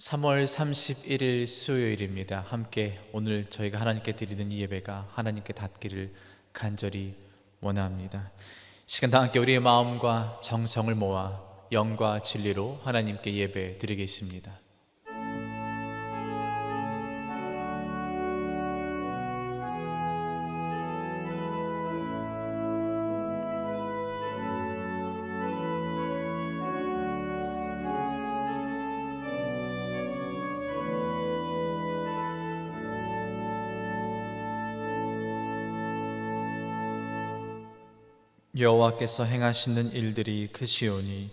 3월 31일 수요일입니다. 함께 오늘 저희가 하나님께 드리는 이 예배가 하나님께 닿기를 간절히 원합니다. 시간 다 함께 우리의 마음과 정성을 모아 영과 진리로 하나님께 예배 드리겠습니다. 여호와께서 행하시는 일들이 크시오니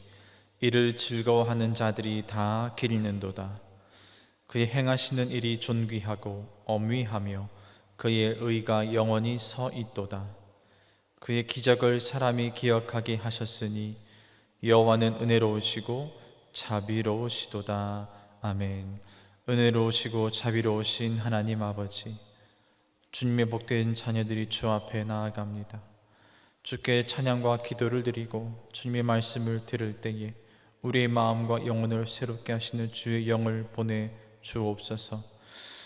이를 즐거워하는 자들이 다 기리는도다. 그의 행하시는 일이 존귀하고 엄위하며 그의 의가 영원히 서 있도다. 그의 기적을 사람이 기억하게 하셨으니 여호와는 은혜로우시고 자비로우시도다. 아멘. 은혜로우시고 자비로우신 하나님 아버지, 주님의 복된 자녀들이 주 앞에 나아갑니다. 주께 찬양과 기도를 드리고 주님의 말씀을 들을 때에 우리의 마음과 영혼을 새롭게 하시는 주의 영을 보내 주옵소서.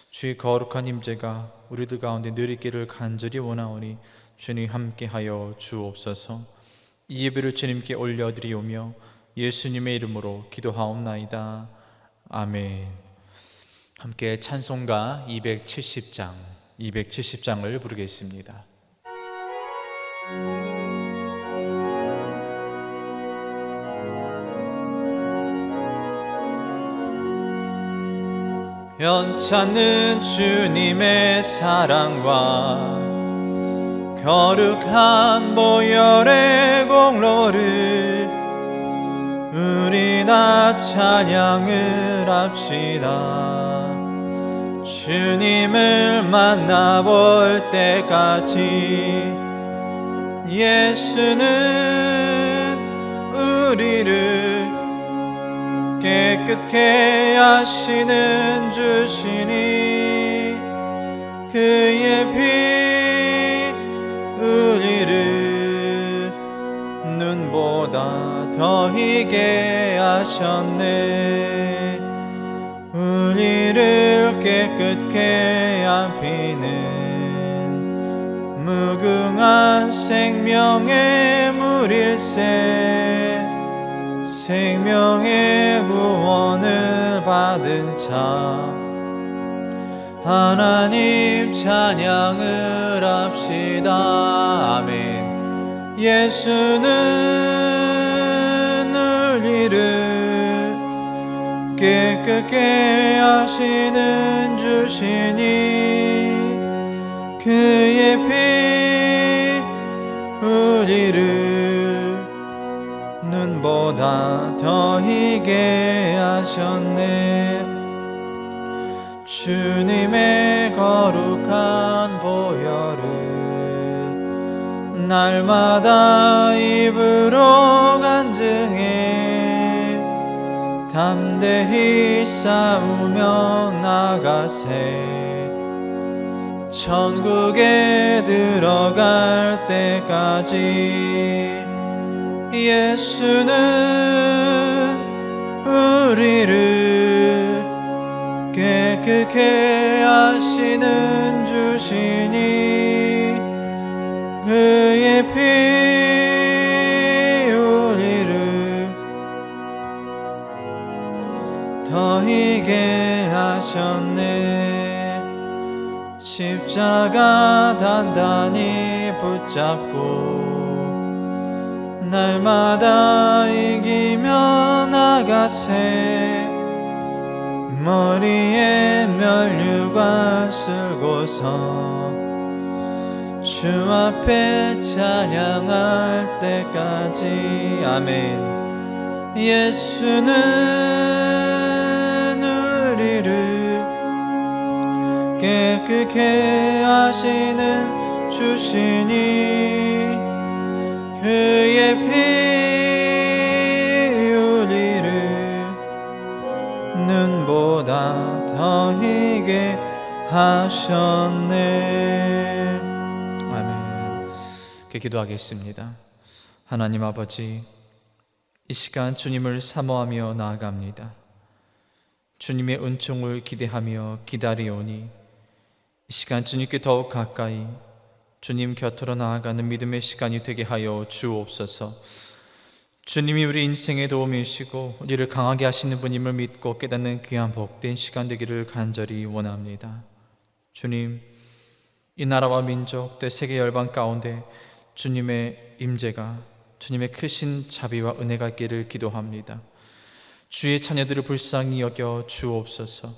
주의 거룩한 임재가 우리들 가운데 늘 있기를 간절히 원하오니 주님 함께하여 주옵소서. 이 예배를 주님께 올려드리오며 예수님의 이름으로 기도하옵나이다. 아멘. 함께 찬송가 270장을 부르겠습니다. 연찮는 주님의 사랑과 거룩한 보혈의 공로를 우리나 찬양을 합시다. 주님을 만나볼 때까지 예수는 우리를 깨끗게 하시는 주시니 그의 피 우리를 눈보다 더 희게 하셨네. 우리를 깨끗게 한 피는 무궁한 생명의 물일세. 생명의 구원을 받은 자 하나님 찬양을 합시다. 아멘. 예수는 우리를 깨끗게 하시는 주시니 그의 피 우리를 눈보다 더 희게 하셨네. 주님의 거룩한 보혈을 날마다 입으로 간증해 담대히 싸우며 나가세. 천국에 들어갈 때까지 예수는 우리를 깨끗게 하시는 주시니 그의 피 우리를 더 희게 하셨네. 십자가 단단히 붙잡고 날마다 이기며 나가세. 머리에 면류관 쓰고서 주 앞에 찬양할 때까지. 아멘. 예수는 우리를 깨끗게 하시는 주시니 그의 피 우리를 눈보다 더 희게 하셨네. 아멘. 기도하겠습니다. 하나님 아버지, 이 시간 주님을 사모하며 나아갑니다. 주님의 은총을 기대하며 기다리오니 이 시간 주님께 더욱 가까이 주님 곁으로 나아가는 믿음의 시간이 되게 하여 주옵소서. 주님이 우리 인생의 도움이시고 우리를 강하게 하시는 분임을 믿고 깨닫는 귀한 복된 시간 되기를 간절히 원합니다. 주님, 이 나라와 민족 또 세계 열방 가운데 주님의 임재가, 주님의 크신 자비와 은혜가 있기를 기도합니다. 주의 자녀들을 불쌍히 여겨 주옵소서.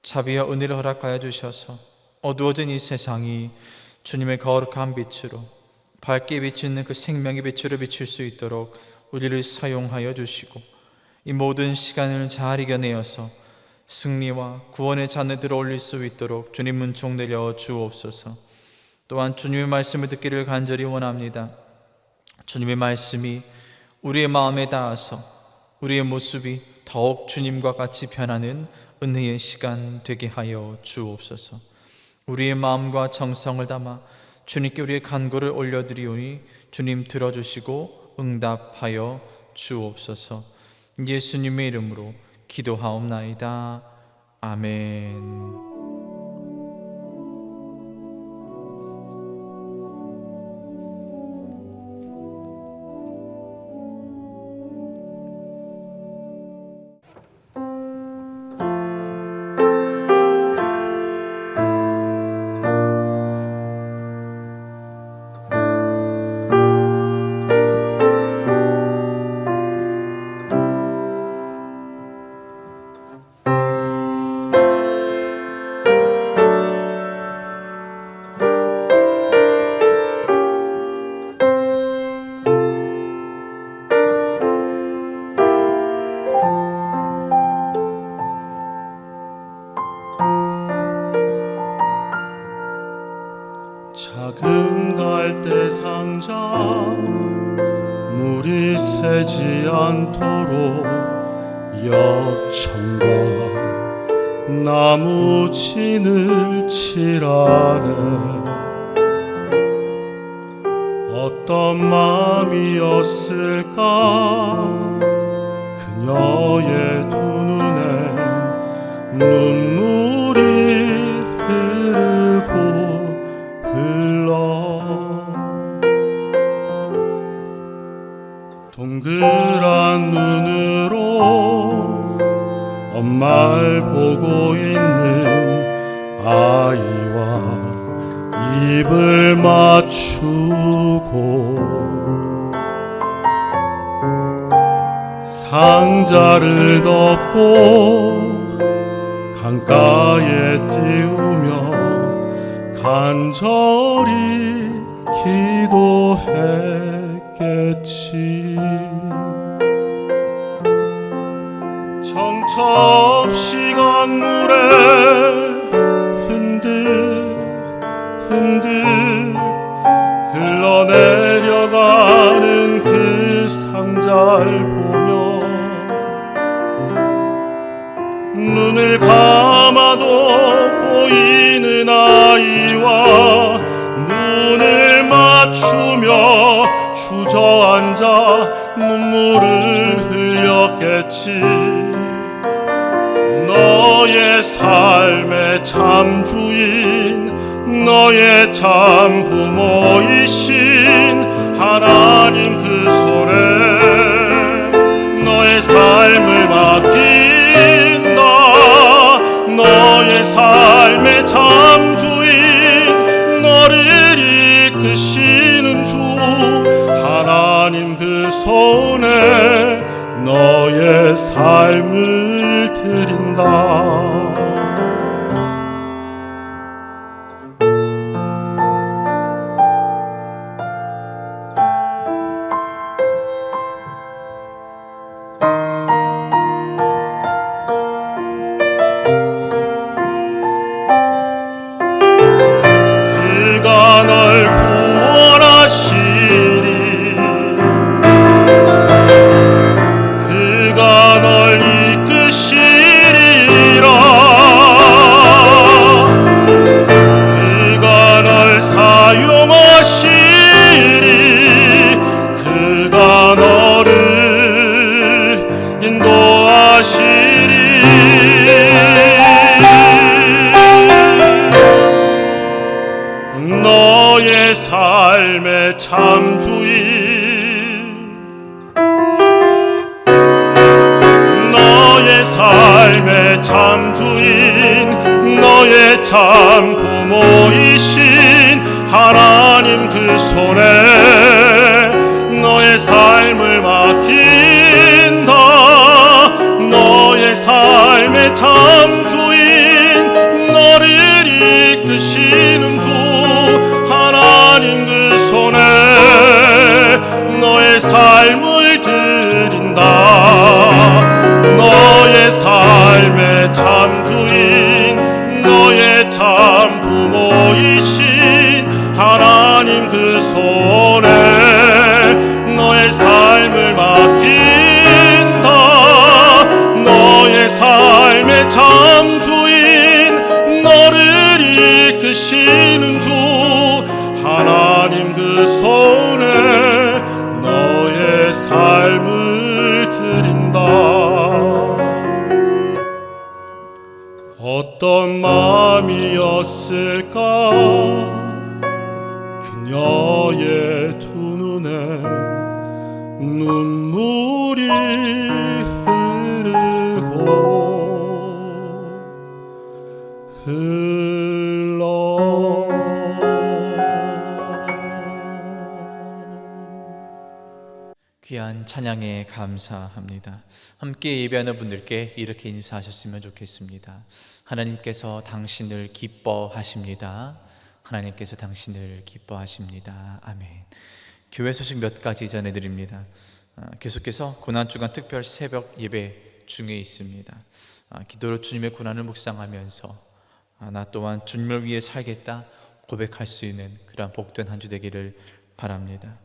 자비와 은혜를 허락하여 주셔서 어두워진 이 세상이 주님의 거룩한 빛으로, 밝게 비추는 그 생명의 빛으로 비칠 수 있도록 우리를 사용하여 주시고, 이 모든 시간을 잘 이겨내어서 승리와 구원의 잔을 올릴 수 있도록 주님 은총 내려 주옵소서. 또한 주님의 말씀을 듣기를 간절히 원합니다. 주님의 말씀이 우리의 마음에 닿아서 우리의 모습이 더욱 주님과 같이 변하는 은혜의 시간 되게 하여 주옵소서. 우리의 마음과 정성을 담아 주님께 우리의 간구를 올려드리오니 주님 들어주시고 응답하여 주옵소서. 예수님의 이름으로 기도하옵나이다. 아멘. 작은 갈대 상자 물이 새지 않도록 역청과 나무 진을 칠하네. 어떤 마음이었을까 그녀의 두 눈엔 눈물이 동그란 눈으로 엄마를 보고 있는 아이와 입을 맞추고 상자를 덮고 강가에 띄우며 간절히 기도했겠지. 정처없이 강물에 흔들 흘러내려가는 그 상자를 보며 눈을 감아도 보이는 아이와 눈을 맞추며 주저앉아 눈물을 흘렸겠지. 너의 삶의 참 주인, 너의 참 부모이신 하나님 그 손에 너의 삶을 맡긴다. 너의 삶의 참 주인, 너를 이끄시는 주 하나님 그 손에 너의 삶을 드린다. 그가 널 구원하시리, 그가 널 이끄시리라. 삶의 참 주인 너의 참 부모이신 하나님 그 손에 너의 삶을 맡긴다. 너의 삶의 참 주인 너를 이끄시는 주 하나님 그 손에 너의 삶을 드린다. 너의 삶의 참 주인 너의 참 부모이신 하나님 그 손에 너의 삶을 맡긴다. 너의 삶의 참 주인 너를 이끄시는 주 하나님 그 손에 너의 삶을 드린다. 어떤 마음이었을까 그녀의 두 눈에 눈물이 흘러 귀한 찬양에 감사합니다. 함께 예배하는 분들께 이렇게 인사하셨으면 좋겠습니다. 하나님께서 당신을 기뻐하십니다. 하나님께서 당신을 기뻐하십니다. 아멘. 교회 소식 몇 가지 전해드립니다. 계속해서 고난주간 특별 새벽 예배 중에 있습니다. 기도로 주님의 고난을 묵상하면서 나 또한 주님을 위해 살겠다 고백할 수 있는 그런 복된 한 주 되기를 바랍니다.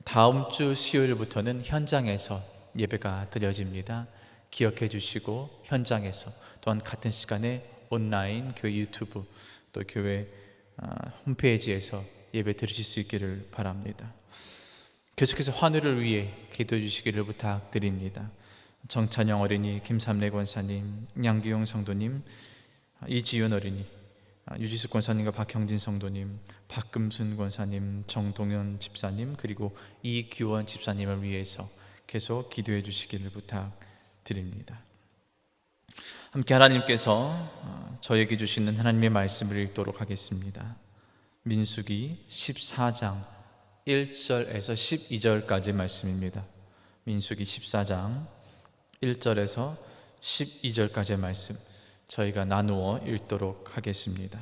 다음 주 수요일부터는 현장에서 예배가 드려집니다. 기억해 주시고 현장에서 또한 같은 시간에 온라인 교회 유튜브 또 교회 홈페이지에서 예배 드리실 수 있기를 바랍니다. 계속해서 환우를 위해 기도해 주시기를 부탁드립니다. 정찬영 어린이, 김삼래 권사님, 양기용 성도님, 이지윤 어린이, 유지숙 권사님과 박형진 성도님, 박금순 권사님, 정동현 집사님, 그리고 이규원 집사님을 위해서 계속 기도해 주시기를 부탁드립니다. 함께 하나님께서 저에게 주시는 하나님의 말씀을 읽도록 하겠습니다. 민수기 14장 1절에서 12절까지 말씀입니다. 민수기 14장 1절에서 12절까지의 말씀 저희가 나누어 읽도록 하겠습니다.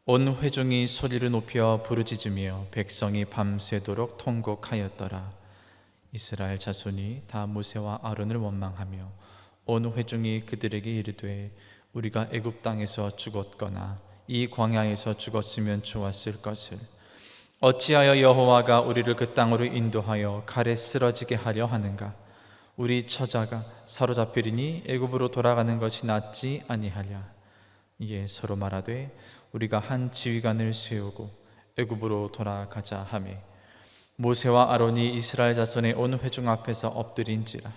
온 회중이 소리를 높여 부르짖으며 백성이 밤새도록 통곡하였더라. 이스라엘 자손이 다 모세와 아론을 원망하며 온 회중이 그들에게 이르되 우리가 애굽 땅에서 죽었거나 이 광야에서 죽었으면 좋았을 것을 어찌하여 여호와가 우리를 그 땅으로 인도하여 칼에 쓰러지게 하려 하는가? 우리 처자가 사로잡히리니 애굽으로 돌아가는 것이 낫지 아니하랴. 이에 서로 말하되 우리가 한 지휘관을 세우고 애굽으로 돌아가자 하매 모세와 아론이 이스라엘 자손의 온 회중 앞에서 엎드린지라.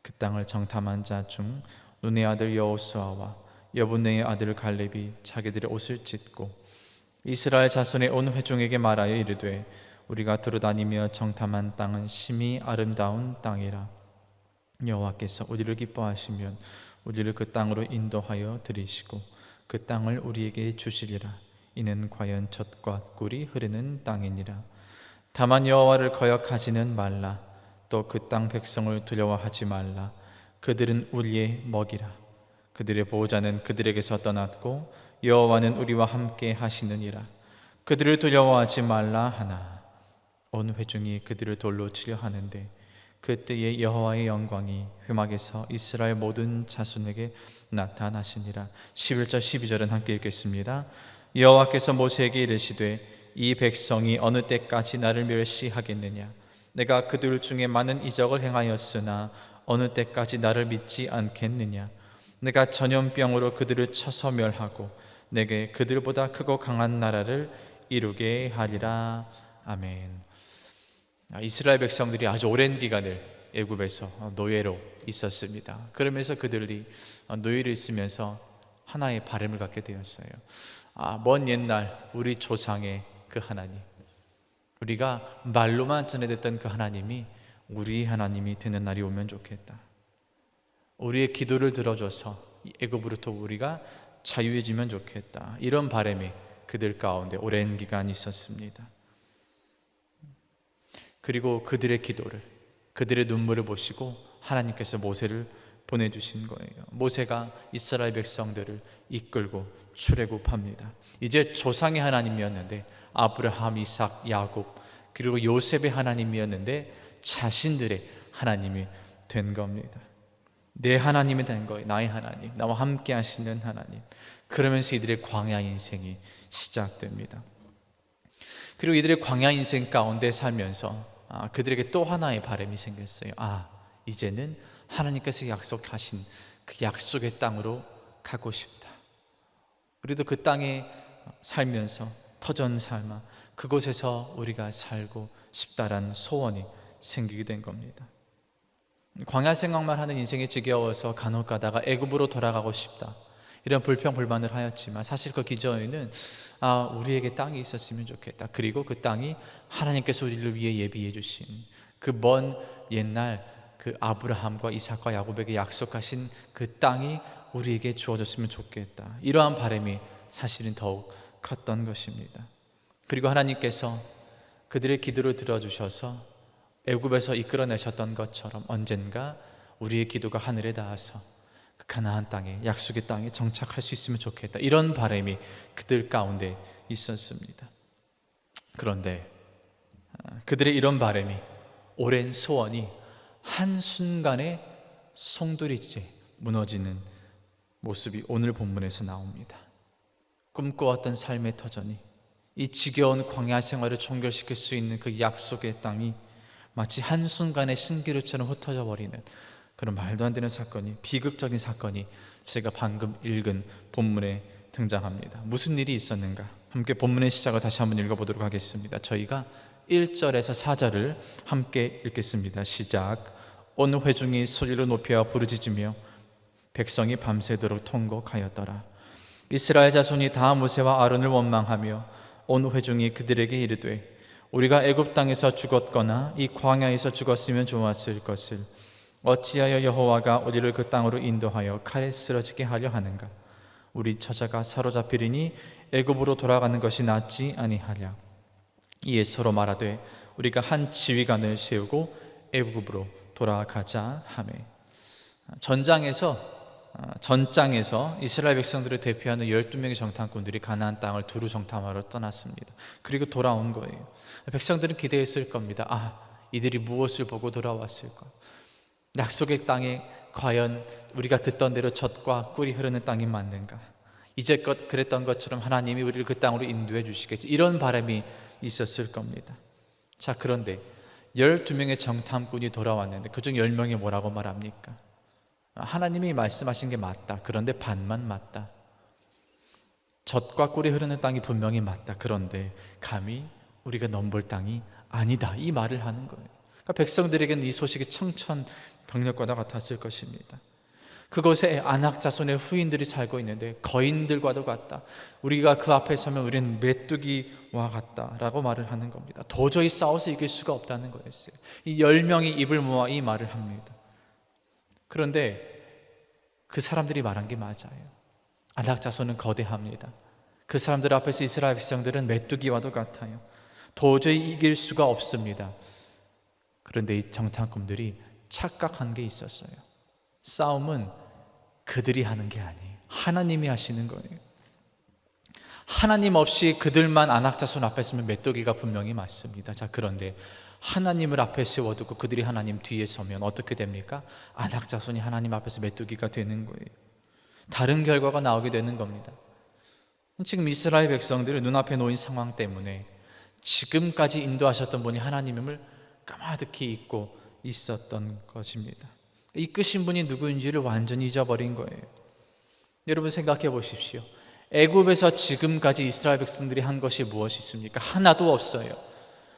그 땅을 정탐한 자 중 눈의 아들 여호수아와 여분네의 아들 갈렙이 자기들의 옷을 찢고 이스라엘 자손의 온 회중에게 말하여 이르되 우리가 두루다니며 정탐한 땅은 심히 아름다운 땅이라. 여호와께서 우리를 기뻐하시면 우리를 그 땅으로 인도하여 들이시고 그 땅을 우리에게 주시리라. 이는 과연 젖과 꿀이 흐르는 땅이니라. 다만 여호와를 거역하지는 말라. 또 그 땅 백성을 두려워하지 말라. 그들은 우리의 먹이라. 그들의 보호자는 그들에게서 떠났고 여호와는 우리와 함께 하시느니라. 그들을 두려워하지 말라 하나 온 회중이 그들을 돌로 치려 하는데 그때에 여호와의 영광이 회막에서 이스라엘 모든 자손에게 나타나시니라. 11절 12절은 함께 읽겠습니다. 여호와께서 모세에게 이르시되 이 백성이 어느 때까지 나를 멸시하겠느냐? 내가 그들 중에 많은 이적을 행하였으나 어느 때까지 나를 믿지 않겠느냐? 내가 전염병으로 그들을 쳐서 멸하고 내게 그들보다 크고 강한 나라를 이루게 하리라. 아멘. 이스라엘 백성들이 아주 오랜 기간을 애굽에서 노예로 있었습니다. 그러면서 그들이 노예로 있으면서 하나의 바람을 갖게 되었어요. 먼 옛날 우리 조상의 그 하나님, 우리가 말로만 전해듣던 그 하나님이 우리 하나님이 되는 날이 오면 좋겠다. 우리의 기도를 들어줘서 애굽으로부터 우리가 자유해지면 좋겠다. 이런 바람이 그들 가운데 오랜 기간 있었습니다. 그리고 그들의 기도를, 그들의 눈물을 보시고 하나님께서 모세를 보내주신 거예요. 모세가 이스라엘 백성들을 이끌고 출애굽합니다. 이제 조상의 하나님이었는데 아브라함, 이삭, 야곱 그리고 요셉의 하나님이었는데 자신들의 하나님이 된 겁니다. 내 하나님이 된 거예요. 나의 하나님, 나와 함께 하시는 하나님. 그러면서 이들의 광야 인생이 시작됩니다. 그리고 이들의 광야 인생 가운데 살면서 그들에게 또 하나의 바람이 생겼어요. 이제는 하나님께서 약속하신 그 약속의 땅으로 가고 싶다. 우리도 그 땅에 살면서 터전 삶아 그곳에서 우리가 살고 싶다라는 소원이 생기게 된 겁니다. 광야 생각만 하는 인생이 지겨워서 간혹 가다가 애굽으로 돌아가고 싶다, 이런 불평불만을 하였지만 사실 그 기저에는 우리에게 땅이 있었으면 좋겠다. 그리고 그 땅이 하나님께서 우리를 위해 예비해 주신 그 먼 옛날 그 아브라함과 이삭과 야곱에게 약속하신 그 땅이 우리에게 주어졌으면 좋겠다. 이러한 바람이 사실은 더욱 컸던 것입니다. 그리고 하나님께서 그들의 기도를 들어주셔서 애굽에서 이끌어내셨던 것처럼 언젠가 우리의 기도가 하늘에 닿아서 그 가나안 땅에, 약속의 땅에 정착할 수 있으면 좋겠다. 이런 바람이 그들 가운데 있었습니다. 그런데 그들의 이런 바람이, 오랜 소원이 한순간에 송두리째 무너지는 모습이 오늘 본문에서 나옵니다. 꿈꿔왔던 삶의 터전이, 이 지겨운 광야 생활을 종결시킬 수 있는 그 약속의 땅이 마치 한순간에 신기루처럼 흩어져 버리는 그런 말도 안 되는 사건이, 비극적인 사건이 제가 방금 읽은 본문에 등장합니다. 무슨 일이 있었는가? 함께 본문의 시작을 다시 한번 읽어보도록 하겠습니다. 저희가 1절에서 4절을 함께 읽겠습니다. 시작. 온 회중이 소리로 높여 부르짖으며 백성이 밤새도록 통곡하였더라. 이스라엘 자손이 다 모세와 아론을 원망하며 온 회중이 그들에게 이르되 우리가 애굽 땅에서 죽었거나 이 광야에서 죽었으면 좋았을 것을 어찌하여 여호와가 우리를 그 땅으로 인도하여 칼에 쓰러지게 하려 하는가? 우리 처자가 사로잡히리니 애굽으로 돌아가는 것이 낫지 아니하랴. 이에 서로 말하되 우리가 한 지휘관을 세우고 애굽으로 돌아가자 하매. 전장에서 이스라엘 백성들을 대표하는 12명의 정탐꾼들이 가나안 땅을 두루 정탐하러 떠났습니다. 그리고 돌아온 거예요. 백성들은 기대했을 겁니다. 이들이 무엇을 보고 돌아왔을까? 약속의 땅에 과연 우리가 듣던 대로 젖과 꿀이 흐르는 땅이 맞는가? 이제껏 그랬던 것처럼 하나님이 우리를 그 땅으로 인도해 주시겠지, 이런 바람이 있었을 겁니다. 자, 그런데 12명의 정탐꾼이 돌아왔는데 그중 10명이 뭐라고 말합니까? 하나님이 말씀하신 게 맞다. 그런데 반만 맞다. 젖과 꿀이 흐르는 땅이 분명히 맞다. 그런데 감히 우리가 넘볼 땅이 아니다, 이 말을 하는 거예요. 그러니까 백성들에게는 이 소식이 청천벽력과도 같았을 것입니다. 그곳에 아낙 자손의 후인들이 살고 있는데 거인들과도 같다. 우리가 그 앞에 서면 우리는 메뚜기와 같다라고 말을 하는 겁니다. 도저히 싸워서 이길 수가 없다는 거였어요. 이 10명이 입을 모아 이 말을 합니다. 그런데 그 사람들이 말한 게 맞아요. 아낙 자손은 거대합니다. 그 사람들 앞에서 이스라엘 백성들은 메뚜기와도 같아요. 도저히 이길 수가 없습니다. 그런데 이 정탐꾼들이 착각한 게 있었어요. 싸움은 그들이 하는 게 아니에요. 하나님이 하시는 거예요. 하나님 없이 그들만 아낙 자손 앞에 서면 메뚜기가 분명히 맞습니다. 자, 그런데 하나님을 앞에 세워두고 그들이 하나님 뒤에 서면 어떻게 됩니까? 아낙 자손이 하나님 앞에서 메뚜기가 되는 거예요. 다른 결과가 나오게 되는 겁니다. 지금 이스라엘 백성들을 눈앞에 놓인 상황 때문에 지금까지 인도하셨던 분이 하나님임을 까마득히 잊고 있었던 것입니다. 이끄신 분이 누구인지를 완전히 잊어버린 거예요. 여러분 생각해 보십시오. 애굽에서 지금까지 이스라엘 백성들이 한 것이 무엇이 있습니까? 하나도 없어요.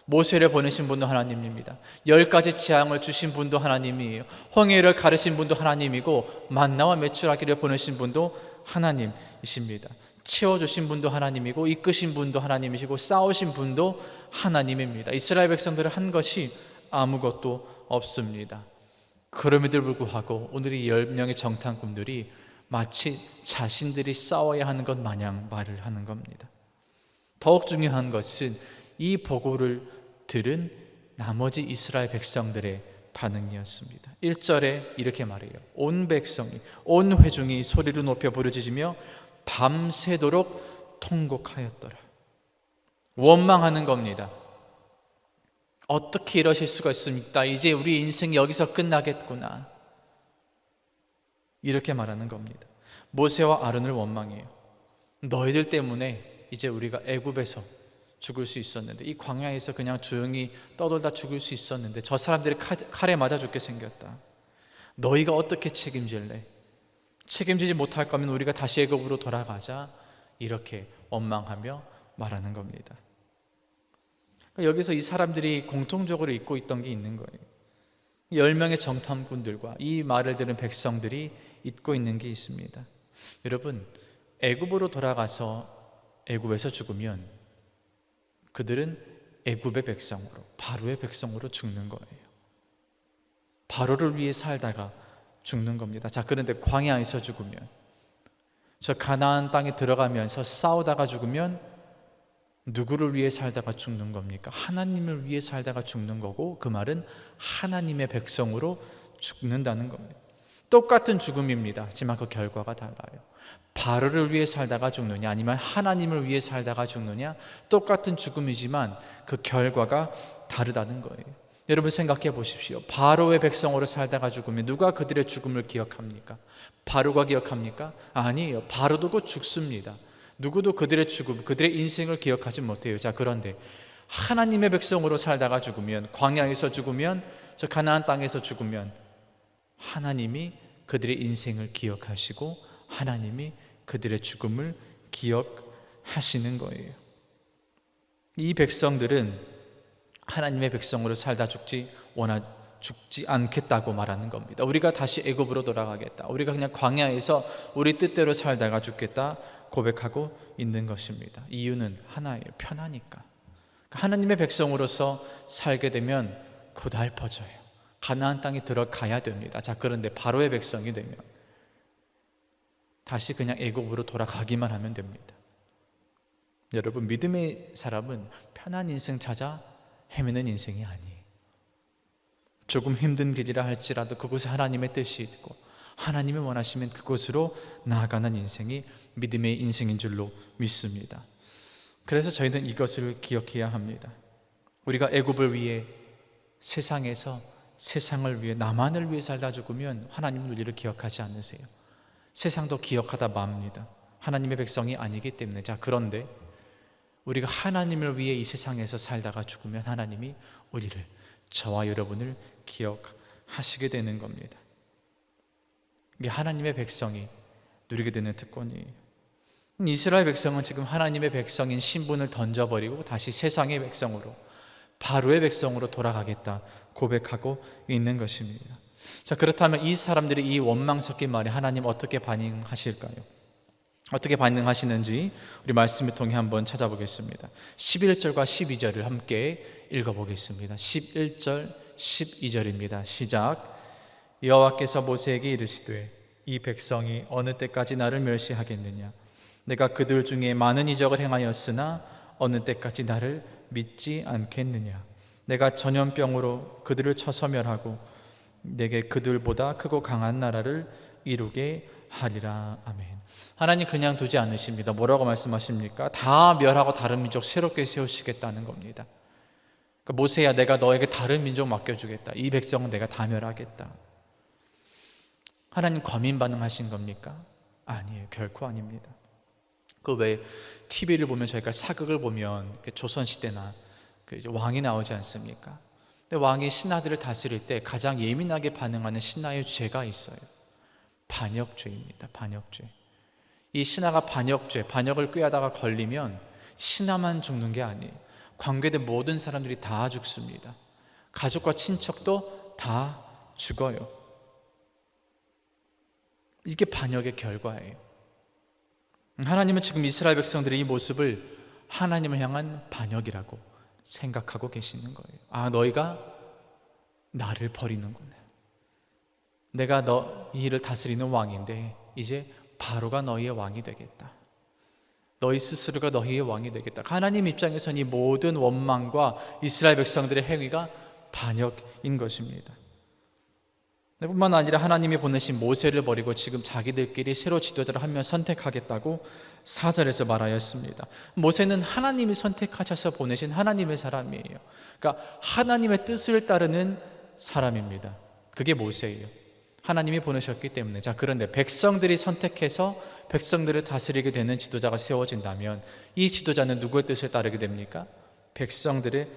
모세를 보내신 분도 하나님입니다. 10가지 재앙을 주신 분도 하나님이에요. 홍해를 가르신 분도 하나님이고 만나와 메추라기를 보내신 분도 하나님이십니다. 채워주신 분도 하나님이고 이끄신 분도 하나님이시고 싸우신 분도 하나님입니다. 이스라엘 백성들은 한 것이 아무것도 없습니다. 그럼에도 불구하고 오늘 이 10명의 정탐꾼들이 마치 자신들이 싸워야 하는 것 마냥 말을 하는 겁니다. 더욱 중요한 것은 이 보고를 들은 나머지 이스라엘 백성들의 반응이었습니다. 1절에 이렇게 말해요. 온 백성이, 온 회중이 소리를 높여 부르짖으며 밤새도록 통곡하였더라. 원망하는 겁니다. 어떻게 이러실 수가 있습니까? 이제 우리 인생이 여기서 끝나겠구나. 이렇게 말하는 겁니다. 모세와 아론을 원망해요. 너희들 때문에 이제 우리가 애굽에서 죽을 수 있었는데, 이 광야에서 그냥 조용히 떠돌다 죽을 수 있었는데 저 사람들이 칼에 맞아 죽게 생겼다. 너희가 어떻게 책임질래? 책임지지 못할 거면 우리가 다시 애굽으로 돌아가자. 이렇게 원망하며 말하는 겁니다. 여기서 이 사람들이 공통적으로 잊고 있던 게 있는 거예요. 10명의 정탐꾼들과 이 말을 들은 백성들이 잊고 있는 게 있습니다. 여러분, 애굽으로 돌아가서 애굽에서 죽으면 그들은 애굽의 백성으로, 바로의 백성으로 죽는 거예요. 바로를 위해 살다가 죽는 겁니다. 자, 그런데 광야에서 죽으면, 저 가나안 땅에 들어가면서 싸우다가 죽으면 누구를 위해 살다가 죽는 겁니까? 하나님을 위해 살다가 죽는 거고, 그 말은 하나님의 백성으로 죽는다는 겁니다. 똑같은 죽음입니다. 하지만 그 결과가 달라요. 바로를 위해 살다가 죽느냐, 아니면 하나님을 위해 살다가 죽느냐, 똑같은 죽음이지만 그 결과가 다르다는 거예요. 여러분 생각해 보십시오. 바로의 백성으로 살다가 죽으면 누가 그들의 죽음을 기억합니까? 바로가 기억합니까? 아니에요. 바로도 곧 죽습니다. 누구도 그들의 죽음, 그들의 인생을 기억하지 못해요. 자, 그런데 하나님의 백성으로 살다가 죽으면, 광야에서 죽으면, 저 가나안 땅에서 죽으면 하나님이 그들의 인생을 기억하시고 하나님이 그들의 죽음을 기억하시는 거예요. 이 백성들은 하나님의 백성으로 살다 죽지 않겠다고 말하는 겁니다. 우리가 다시 애굽으로 돌아가겠다, 우리가 그냥 광야에서 우리 뜻대로 살다가 죽겠다 고백하고 있는 것입니다. 이유는 하나예요. 편하니까. 하나님의 백성으로서 살게 되면 고달퍼져요. 가나안 땅에 들어가야 됩니다. 자, 그런데 바로의 백성이 되면 다시 그냥 애굽으로 돌아가기만 하면 됩니다. 여러분, 믿음의 사람은 편한 인생 찾아 헤매는 인생이 아니에요. 조금 힘든 길이라 할지라도 그곳에 하나님의 뜻이 있고 하나님이 원하시면 그곳으로 나아가는 인생이 믿음의 인생인 줄로 믿습니다. 그래서 저희는 이것을 기억해야 합니다. 우리가 애굽을 위해 세상에서 세상을 위해, 나만을 위해 살다 죽으면 하나님은 우리를 기억하지 않으세요. 세상도 기억하다 맙니다. 하나님의 백성이 아니기 때문에. 자, 그런데 우리가 하나님을 위해 이 세상에서 살다가 죽으면 하나님이 우리를, 저와 여러분을 기억하시게 되는 겁니다. 이게 하나님의 백성이 누리게 되는 특권이에요. 이스라엘 백성은 지금 하나님의 백성인 신분을 던져버리고 다시 세상의 백성으로, 바로의 백성으로 돌아가겠다 고백하고 있는 것입니다. 자, 그렇다면 이 사람들이 이 원망 섞인 말에 하나님 어떻게 반응하실까요? 어떻게 반응하시는지 우리 말씀을 통해 한번 찾아보겠습니다. 11절과 12절을 함께 읽어보겠습니다. 11절, 12절입니다. 시작. 여호와께서 모세에게 이르시되 이 백성이 어느 때까지 나를 멸시하겠느냐? 내가 그들 중에 많은 이적을 행하였으나 어느 때까지 나를 믿지 않겠느냐? 내가 전염병으로 그들을 쳐서멸하고 내게 그들보다 크고 강한 나라를 이루게 하리라. 아멘. 하나님 그냥 두지 않으십니다. 뭐라고 말씀하십니까? 다 멸하고 다른 민족 새롭게 세우시겠다는 겁니다. 그러니까 모세야, 내가 너에게 다른 민족 맡겨주겠다. 이 백성은 내가 다 멸하겠다. 하나님 과민 반응하신 겁니까? 아니에요. 결코 아닙니다. 그 왜 TV를 보면 저희가 사극을 보면 조선시대나 이제 왕이 나오지 않습니까? 근데 왕이 신하들을 다스릴 때 가장 예민하게 반응하는 신하의 죄가 있어요. 반역죄입니다. 반역죄. 이 신하가 반역을 꾀하다가 걸리면 신하만 죽는 게 아니에요. 관계된 모든 사람들이 다 죽습니다. 가족과 친척도 다 죽어요. 이게 반역의 결과예요. 하나님은 지금 이스라엘 백성들의 이 모습을 하나님을 향한 반역이라고 생각하고 계시는 거예요. 아, 너희가 나를 버리는구나. 내가 너희를 다스리는 왕인데 이제 바로가 너희의 왕이 되겠다. 너희 스스로가 너희의 왕이 되겠다. 하나님 입장에서는 이 모든 원망과 이스라엘 백성들의 행위가 반역인 것입니다. 뿐만 아니라 하나님이 보내신 모세를 버리고 지금 자기들끼리 새로 지도자를 한 명 선택하겠다고 4절에서 말하였습니다. 모세는 하나님이 선택하셔서 보내신 하나님의 사람이에요. 그러니까 하나님의 뜻을 따르는 사람입니다. 그게 모세예요. 하나님이 보내셨기 때문에. 자, 그런데 백성들이 선택해서 백성들을 다스리게 되는 지도자가 세워진다면 이 지도자는 누구의 뜻을 따르게 됩니까? 백성들의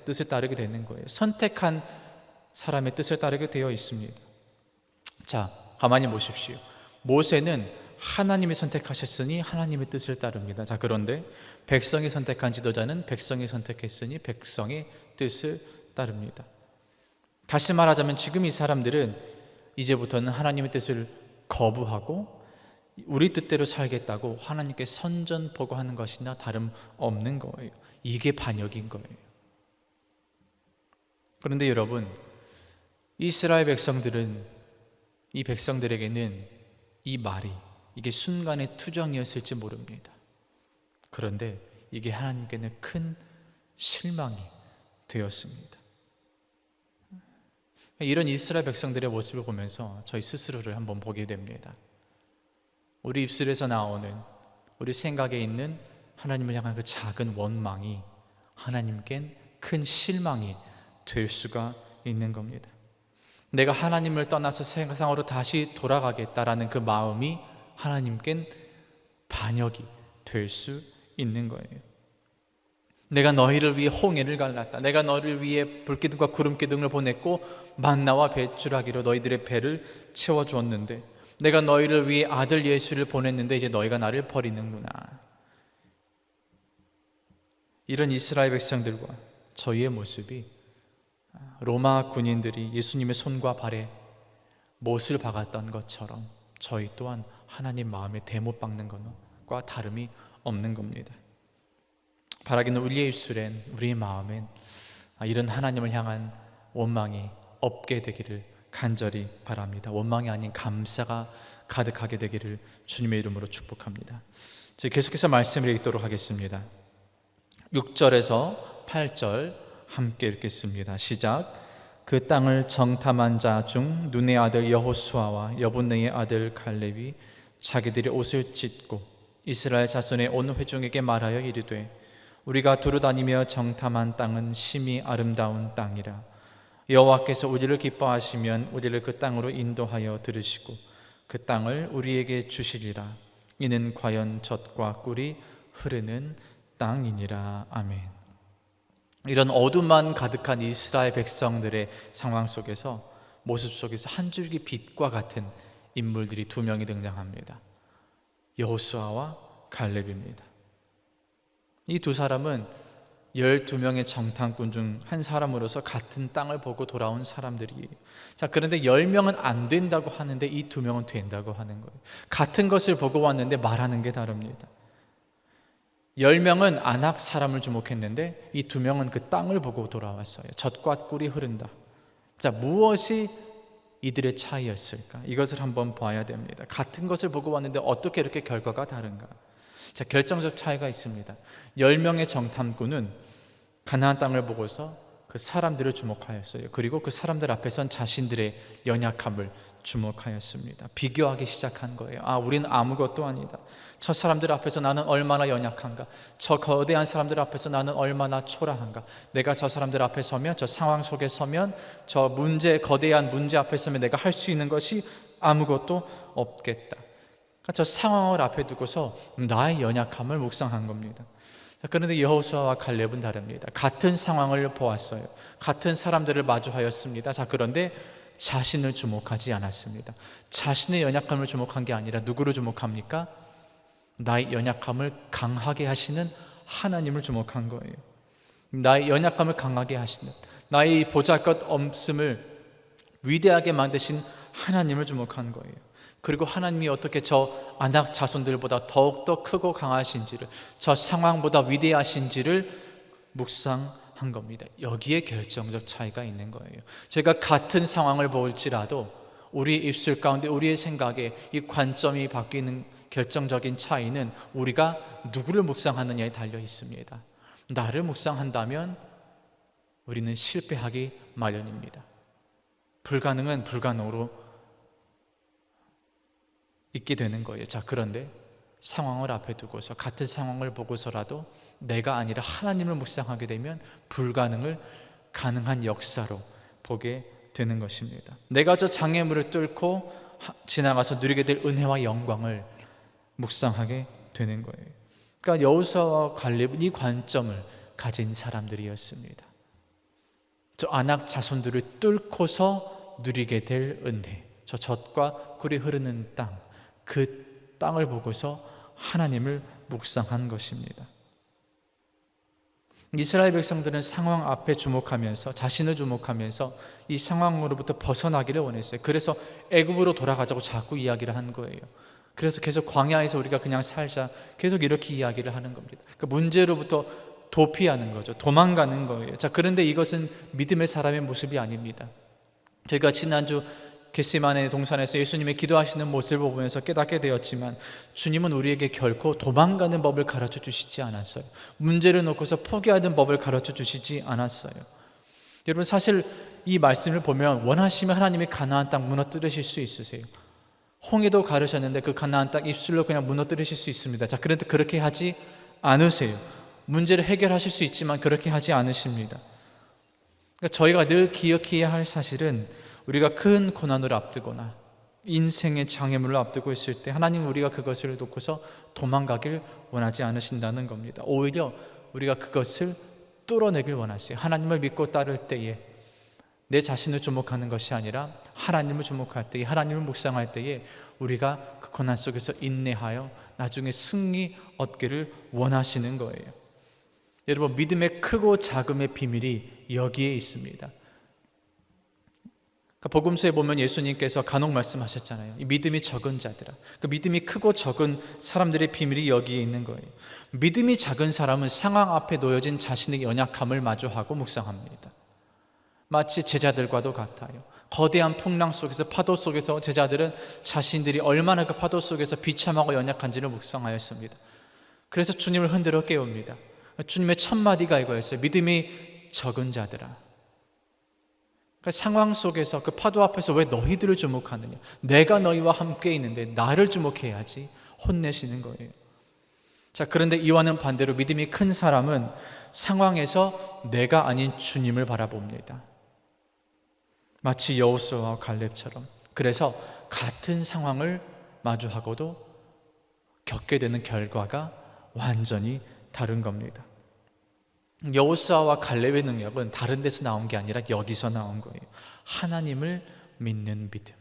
뜻을 따르게 되는 거예요. 선택한 사람의 뜻을 따르게 되어 있습니다. 자, 가만히 보십시오. 모세는 하나님이 선택하셨으니 하나님의 뜻을 따릅니다. 자, 그런데 백성이 선택한 지도자는 백성이 선택했으니 백성의 뜻을 따릅니다. 다시 말하자면 지금 이 사람들은 이제부터는 하나님의 뜻을 거부하고 우리 뜻대로 살겠다고 하나님께 선전포고하는 것이나 다름없는 거예요. 이게 반역인 거예요. 그런데 여러분, 이스라엘 백성들은 이 백성들에게는 이 말이 이게 순간의 투정이었을지 모릅니다. 그런데 이게 하나님께는 큰 실망이 되었습니다. 이런 이스라엘 백성들의 모습을 보면서 저희 스스로를 한번 보게 됩니다. 우리 입술에서 나오는 우리 생각에 있는 하나님을 향한 그 작은 원망이 하나님께는 큰 실망이 될 수가 있는 겁니다. 내가 하나님을 떠나서 세상으로 다시 돌아가겠다라는 그 마음이 하나님께는 반역이 될 수 있는 거예요. 내가 너희를 위해 홍해를 갈랐다. 내가 너희를 위해 불기둥과 구름기둥을 보냈고 만나와 뱃줄하기로 너희들의 배를 채워주었는데 내가 너희를 위해 아들 예수를 보냈는데 이제 너희가 나를 버리는구나. 이런 이스라엘 백성들과 저희의 모습이 로마 군인들이 예수님의 손과 발에 못을 박았던 것처럼 저희 또한 하나님 마음에 대못 박는 것과 다름이 없는 겁니다. 바라기는 우리의 입술엔, 우리의 마음엔 이런 하나님을 향한 원망이 없게 되기를 간절히 바랍니다. 원망이 아닌 감사가 가득하게 되기를 주님의 이름으로 축복합니다. 계속해서 말씀을 읽도록 하겠습니다. 6절에서 8절 함께 읽겠습니다. 시작. 그 땅을 정탐한 자 중 눈의 아들 여호수아와 여분네의 아들 갈렙이 자기들의 옷을 찢고 이스라엘 자손의 온 회중에게 말하여 이르되 우리가 두루다니며 정탐한 땅은 심히 아름다운 땅이라. 여호와께서 우리를 기뻐하시면 우리를 그 땅으로 인도하여 들으시고 그 땅을 우리에게 주시리라. 이는 과연 젖과 꿀이 흐르는 땅이니라. 아멘. 이런 어둠만 가득한 이스라엘 백성들의 상황 속에서 모습 속에서 한 줄기 빛과 같은 인물들이 두 명이 등장합니다. 여호수아와 갈렙입니다. 이 두 사람은 12명의 정탐꾼 중 한 사람으로서 같은 땅을 보고 돌아온 사람들이에요. 자, 그런데 10명은 안 된다고 하는데 이 두 명은 된다고 하는 거예요. 같은 것을 보고 왔는데 말하는 게 다릅니다. 10명은 안악 사람을 주목했는데 이 두 명은 그 땅을 보고 돌아왔어요. 젖과 꿀이 흐른다. 자, 무엇이 이들의 차이였을까? 이것을 한번 봐야 됩니다. 같은 것을 보고 왔는데 어떻게 이렇게 결과가 다른가? 자, 결정적 차이가 있습니다. 10명의 정탐꾼은 가나안 땅을 보고서 그 사람들을 주목하였어요. 그리고 그 사람들 앞에선 자신들의 연약함을 주목하였습니다. 비교하기 시작한 거예요. 우리는 아무것도 아니다. 저 사람들 앞에서 나는 얼마나 연약한가. 저 거대한 사람들 앞에서 나는 얼마나 초라한가. 내가 저 사람들 앞에 서면, 저 상황 속에 서면, 저 거대한 문제 앞에 서면 내가 할 수 있는 것이 아무것도 없겠다. 그러니까 저 상황을 앞에 두고서 나의 연약함을 묵상한 겁니다. 그런데 여호수아와 갈렙은 다릅니다. 같은 상황을 보았어요. 같은 사람들을 마주하였습니다. 자, 그런데 자신을 주목하지 않았습니다. 자신의 연약함을 주목한 게 아니라 누구를 주목합니까? 나의 연약함을 강하게 하시는 하나님을 주목한 거예요. 나의 연약함을 강하게 하시는, 나의 보잘것없음을 위대하게 만드신 하나님을 주목한 거예요. 그리고 하나님이 어떻게 저 안악 자손들보다 더욱더 크고 강하신지를, 저 상황보다 위대하신지를 묵상한 겁니다. 여기에 결정적 차이가 있는 거예요. 제가 같은 상황을 볼지라도 우리의 입술 가운데 우리의 생각에 이 관점이 바뀌는 결정적인 차이는 우리가 누구를 묵상하느냐에 달려 있습니다. 나를 묵상한다면 우리는 실패하기 마련입니다. 불가능은 불가능으로 있게 되는 거예요. 자, 그런데 상황을 앞에 두고서 같은 상황을 보고서라도 내가 아니라 하나님을 묵상하게 되면 불가능을 가능한 역사로 보게 되는 것입니다. 내가 저 장애물을 뚫고 지나가서 누리게 될 은혜와 영광을 묵상하게 되는 거예요. 그러니까 여호수아와 갈렙은 이 관점을 가진 사람들이었습니다. 저 아낙 자손들을 뚫고서 누리게 될 은혜, 저 젖과 꿀이 흐르는 땅, 그 땅을 보고서 하나님을 묵상한 것입니다. 이스라엘 백성들은 상황 앞에 주목하면서 자신을 주목하면서 이 상황으로부터 벗어나기를 원했어요. 그래서 애굽으로 돌아가자고 자꾸 이야기를 한 거예요. 그래서 계속 광야에서 우리가 그냥 살자 계속 이렇게 이야기를 하는 겁니다. 그 문제로부터 도피하는 거죠. 도망가는 거예요. 자, 그런데 이것은 믿음의 사람의 모습이 아닙니다. 저희가 지난주 겟세마네 동산에서 예수님의 기도하시는 모습을 보면서 깨닫게 되었지만 주님은 우리에게 결코 도망가는 법을 가르쳐 주시지 않았어요. 문제를 놓고서 포기하는 법을 가르쳐 주시지 않았어요. 여러분, 사실 이 말씀을 보면 원하시면 하나님이 가나안 땅 무너뜨리실 수 있으세요. 홍해도 가르셨는데 그 가나안 땅 입술로 그냥 무너뜨리실 수 있습니다. 자, 그런데 그렇게 하지 않으세요. 문제를 해결하실 수 있지만 그렇게 하지 않으십니다. 그러니까 저희가 늘 기억해야 할 사실은 우리가 큰 고난을 앞두거나 인생의 장애물을 앞두고 있을 때 하나님 우리가 그것을 놓고서 도망가길 원하지 않으신다는 겁니다. 오히려 우리가 그것을 뚫어내길 원하세요. 하나님을 믿고 따를 때에 내 자신을 주목하는 것이 아니라 하나님을 주목할 때에, 하나님을 묵상할 때에 우리가 그 고난 속에서 인내하여 나중에 승리 얻기를 원하시는 거예요. 여러분, 믿음의 크고 작음의 비밀이 여기에 있습니다. 그러니까 복음서에 보면 예수님께서 간혹 말씀하셨잖아요. 이 믿음이 적은 자들아. 그 믿음이 크고 적은 사람들의 비밀이 여기에 있는 거예요. 믿음이 작은 사람은 상황 앞에 놓여진 자신의 연약함을 마주하고 묵상합니다. 마치 제자들과도 같아요. 거대한 풍랑 속에서, 파도 속에서 제자들은 자신들이 얼마나 그 파도 속에서 비참하고 연약한지를 묵상하였습니다. 그래서 주님을 흔들어 깨웁니다. 주님의 첫 마디가 이거였어요. 믿음이 적은 자들아. 그러니까 상황 속에서 그 파도 앞에서 왜 너희들을 주목하느냐? 내가 너희와 함께 있는데 나를 주목해야지. 혼내시는 거예요. 자, 그런데 이와는 반대로 믿음이 큰 사람은 상황에서 내가 아닌 주님을 바라봅니다. 마치 여호수아와 갈렙처럼. 그래서 같은 상황을 마주하고도 겪게 되는 결과가 완전히 다른 겁니다. 여호수아와 갈렙의 능력은 다른 데서 나온 게 아니라 여기서 나온 거예요. 하나님을 믿는 믿음.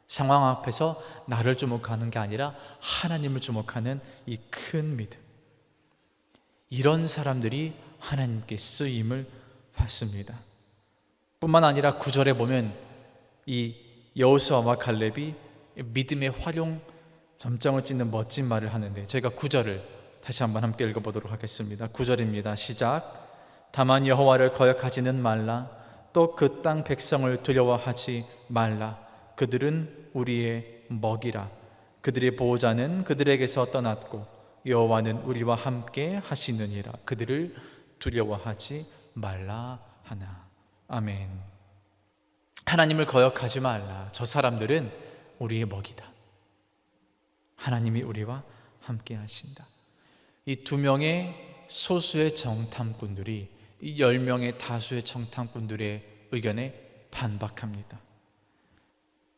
상황 앞에서 나를 주목하는 게 아니라 하나님을 주목하는 이 큰 믿음. 이런 사람들이 하나님께 쓰임을 받습니다. 뿐만 아니라 9절에 보면 이 여호수아와 갈렙이 믿음의 활용 점정을 찍는 멋진 말을 하는데, 저희가 9절을 다시 한번 함께 읽어보도록 하겠습니다. 9절입니다. 시작. 다만 여호와를 거역하지는 말라. 또 그 땅 백성을 두려워하지 말라. 그들은 우리의 먹이라. 그들의 보호자는 그들에게서 떠났고 여호와는 우리와 함께 하시느니라. 그들을 두려워하지 말라 하나. 아멘. 하나님을 거역하지 말라. 저 사람들은 우리의 먹이다. 하나님이 우리와 함께 하신다. 이 2명의 소수의 정탐꾼들이 이 10명의 다수의 정탐꾼들의 의견에 반박합니다.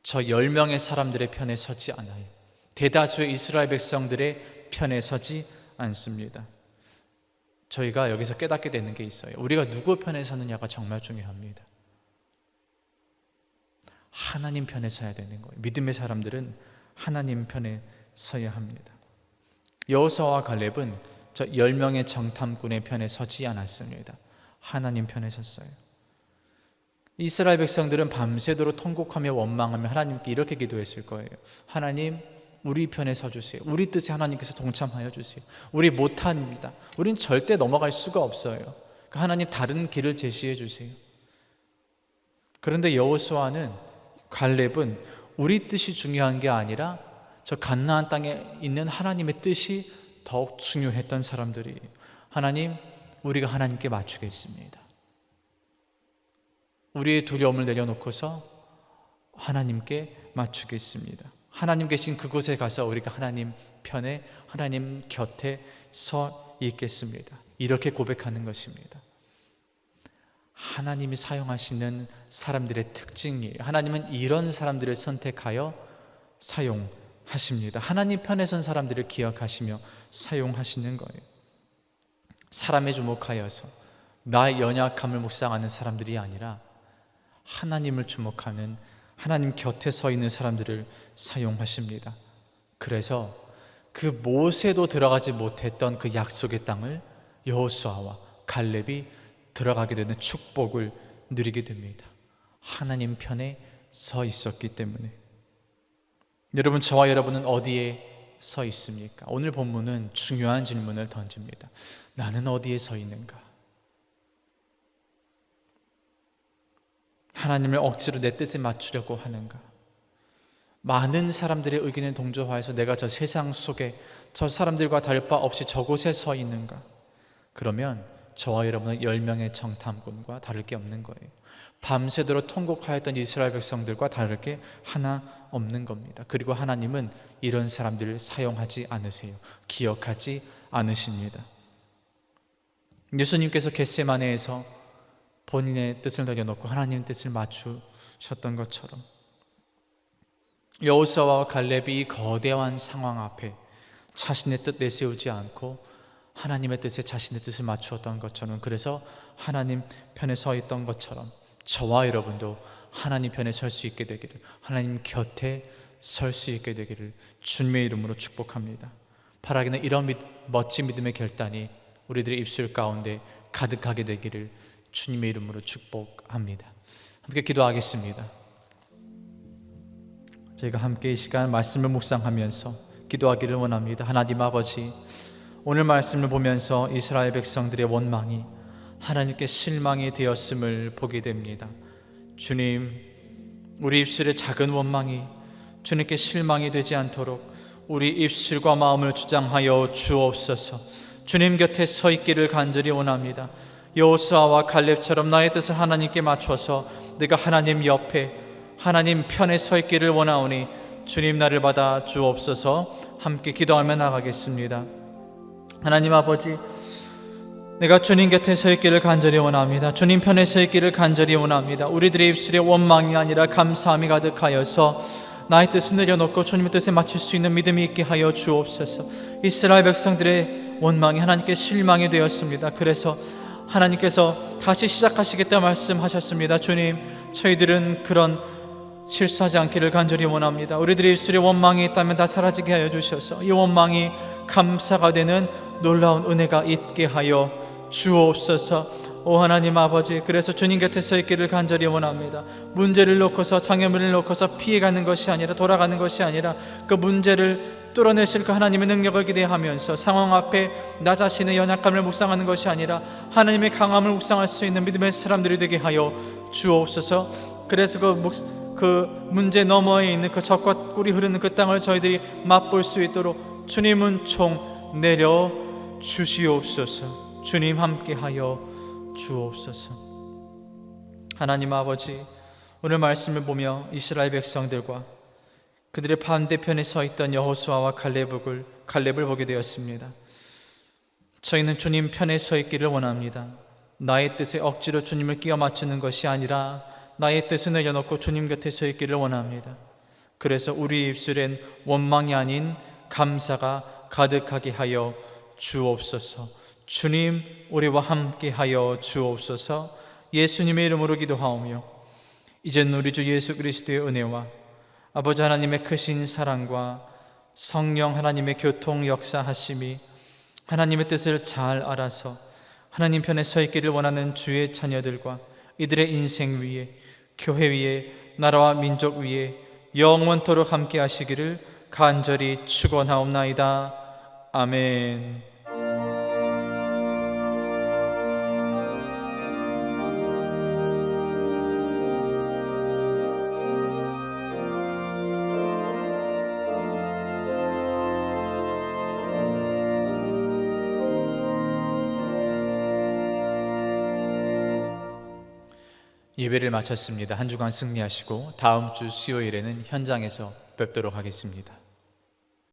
저 10명의 사람들의 편에 서지 않아요. 대다수의 이스라엘 백성들의 편에 서지 않습니다. 저희가 여기서 깨닫게 되는 게 있어요. 우리가 누구 편에 서느냐가 정말 중요합니다. 하나님 편에 서야 되는 거예요. 믿음의 사람들은 하나님 편에 서야 합니다. 여호수아와 갈렙은 저 10명의 정탐꾼의 편에 서지 않았습니다. 하나님 편에 섰어요. 이스라엘 백성들은 밤새도록 통곡하며 원망하며 하나님께 이렇게 기도했을 거예요. 하나님, 우리 편에 서주세요. 우리 뜻에 하나님께서 동참하여 주세요. 우리 못합니다. 우린 절대 넘어갈 수가 없어요. 그러니까 하나님, 다른 길을 제시해 주세요. 그런데 여호수아는, 갈렙은 우리 뜻이 중요한 게 아니라 저 갓나안 땅에 있는 하나님의 뜻이 더욱 중요했던 사람들이, 하나님, 우리가 하나님께 맞추겠습니다. 우리의 두려움을 내려놓고서 하나님께 맞추겠습니다. 하나님 계신 그곳에 가서 우리가 하나님 편에, 하나님 곁에 서 있겠습니다. 이렇게 고백하는 것입니다. 하나님이 사용하시는 사람들의 특징이에요. 하나님은 이런 사람들을 선택하여 사용하십니다. 하나님 편에 선 사람들을 기억하시며 사용하시는 거예요. 사람에 주목하여서 나의 연약함을 묵상하는 사람들이 아니라 하나님을 주목하는, 하나님 곁에 서 있는 사람들을 사용하십니다. 그래서 그 모세도 들어가지 못했던 그 약속의 땅을 여호수아와 갈렙이 들어가게 되는 축복을 누리게 됩니다. 하나님 편에 서 있었기 때문에. 여러분, 저와 여러분은 어디에 서 있습니까? 오늘 본문은 중요한 질문을 던집니다. 나는 어디에 서 있는가? 하나님을 억지로 내 뜻에 맞추려고 하는가? 많은 사람들의 의견에 동조하여서 내가 저 세상 속에 저 사람들과 다를 바 없이 저곳에 서 있는가? 그러면 저와 여러분은 10명의 정탐꾼과 다를 게 없는 거예요. 밤새도록 통곡하였던 이스라엘 백성들과 다를 게 하나 없는 겁니다. 그리고 하나님은 이런 사람들을 사용하지 않으세요. 기억하지 않으십니다. 예수님께서 겟세마네에서 본인의 뜻을 내려놓고 하나님의 뜻을 맞추셨던 것처럼 여호수아와 갈렙이 이 거대한 상황 앞에 자신의 뜻 내세우지 않고 하나님의 뜻에 자신의 뜻을 맞추었던 것처럼, 그래서 하나님 편에 서 있던 것처럼 저와 여러분도 하나님 편에 설 수 있게 되기를, 하나님 곁에 설 수 있게 되기를 주님의 이름으로 축복합니다. 바라기는 이런 멋진 믿음의 결단이 우리들의 입술 가운데 가득하게 되기를 주님의 이름으로 축복합니다. 함께 기도하겠습니다. 저희가 함께 이 시간 말씀을 묵상하면서 기도하기를 원합니다. 하나님 아버지, 오늘 말씀을 보면서 이스라엘 백성들의 원망이 하나님께 실망이 되었음을 보게 됩니다. 주님, 우리 입술의 작은 원망이 주님께 실망이 되지 않도록 우리 입술과 마음을 주장하여 주옵소서. 주님 곁에 서 있기를 간절히 원합니다. 여호수아와 갈렙처럼 나의 뜻을 하나님께 맞춰서 내가 하나님 옆에, 하나님 편에 서 있기를 원하오니 주님 나를 받아 주옵소서. 함께 기도하며 나가겠습니다. 하나님 아버지, 내가 주님 곁에 서 있기를 간절히 원합니다. 주님 편에 서 있기를 간절히 원합니다. 우리들의 입술에 원망이 아니라 감사함이 가득하여서 나의 뜻을 내려놓고 주님의 뜻에 맞출 수 있는 믿음이 있게 하여 주옵소서. 이스라엘 백성들의 원망이 하나님께 실망이 되었습니다. 그래서 하나님께서 다시 시작하시겠다 말씀하셨습니다. 주님, 저희들은 그런 실수하지 않기를 간절히 원합니다. 우리들의 입술에 원망이 있다면 다 사라지게 하여 주셔서 이 원망이 감사가 되는 놀라운 은혜가 있게 하여 주옵소서. 오 하나님 아버지, 그래서 주님 곁에 서 있기를 간절히 원합니다. 문제를 놓고서, 장애물을 놓고서 피해가는 것이 아니라, 돌아가는 것이 아니라 그 문제를 뚫어내실 그 하나님의 능력을 기대하면서 상황 앞에 나 자신의 연약함을 묵상하는 것이 아니라 하나님의 강함을 묵상할 수 있는 믿음의 사람들이 되게 하여 주옵소서. 그래서 그 문제 너머에 있는 그 젖과 꿀이 흐르는 그 땅을 저희들이 맛볼 수 있도록 주님 은총 내려 주시옵소서. 주님 함께하여 주옵소서. 하나님 아버지, 오늘 말씀을 보며 이스라엘 백성들과 그들의 반대편에 서 있던 여호수아와 갈렙을 보게 되었습니다. 저희는 주님 편에 서 있기를 원합니다. 나의 뜻에 억지로 주님을 끼워 맞추는 것이 아니라 나의 뜻을 내려놓고 주님 곁에 서 있기를 원합니다. 그래서 우리 입술엔 원망이 아닌 감사가 가득하게 하여 주옵소서. 주님, 우리와 함께 하여 주옵소서. 예수님의 이름으로 기도하오며 이제는 우리 주 예수 그리스도의 은혜와 아버지 하나님의 크신 사랑과 성령 하나님의 교통 역사하심이 하나님의 뜻을 잘 알아서 하나님 편에 서 있기를 원하는 주의 자녀들과 이들의 인생 위에, 교회 위에, 나라와 민족 위에 영원토록 함께 하시기를 간절히 축원하옵나이다. 아멘. 예배를 마쳤습니다. 한 주간 승리하시고 다음 주 수요일에는 현장에서 뵙도록 하겠습니다.